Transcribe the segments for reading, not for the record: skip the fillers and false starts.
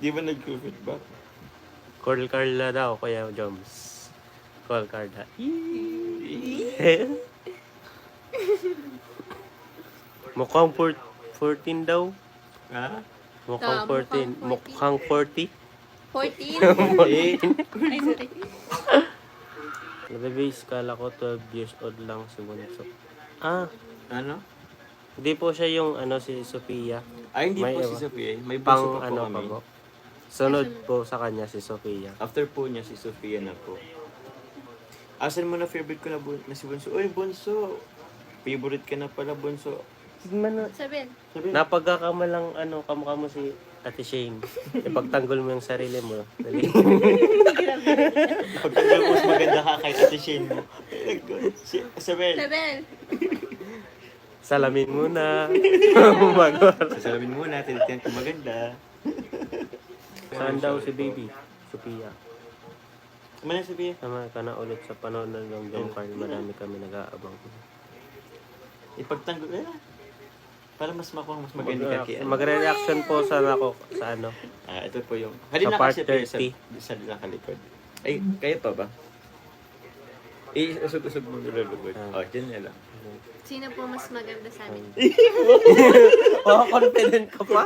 Di ba nag-feedback? Call Carla daw, Kuya Joms. Call Carla. Mukhang 14 daw. Ha? Mukhang mukhang 14. Mukhang 40. 14. Eh, Ay, sorry. The base, kala ko 12 years old lang si Bunso. Ah, ano? hindi po siya yung si Sophia. Ay, hindi May po si iba. Sophia. May bunso Pang pa po pa kami. po. Sunod po sa kanya si Sophia. After po niya, si Sophia na po. Asan mo na favorite ko na si Bunso? Uy, Bunso! Favorite ka na pala, Bunso. Tignan na. Sabihin. Sabi, Napagkakamalang kamukha mo si Ate Shane. Ipagtanggol mo yung sarili mo. Dali. pagtanggal mo, mas maganda ka kay Ate Shane mo. Sabi, Sabihin. Salamin muna. Magwar. sasalamin muna, tinitingnan ko maganda. Saan daw si baby? Sophia. Kumana, Sophia? Sama ka na ulit sa panonood ng John Carl. Marami kami nag-aabang. Ipagtanggol, para mas makuha, mas maganda ka kay ano. Magre-reaction po sana ako sa Ito po yung, halina Sa part kasi po yung 30. sa nakalikod. Ay, kaya pa ba? Usog-usog mo nilulugod. Dyan na lang. Sino po mas maganda sa amin? Oh, confident ka pa?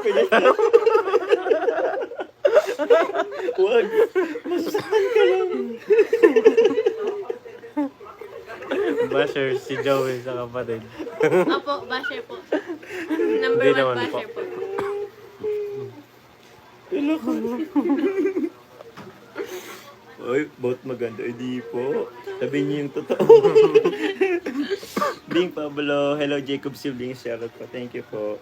Huwag! Masasakan ka lang! Basher si Joey sa kapatid. Opo, basher po. Number Hindi 1 naman basher po. Uy, both maganda. Di po. Sabihin niyo yung totoo. Bing Pablo. Hello, Jacob Siblings. Shoutout po. Thank you po.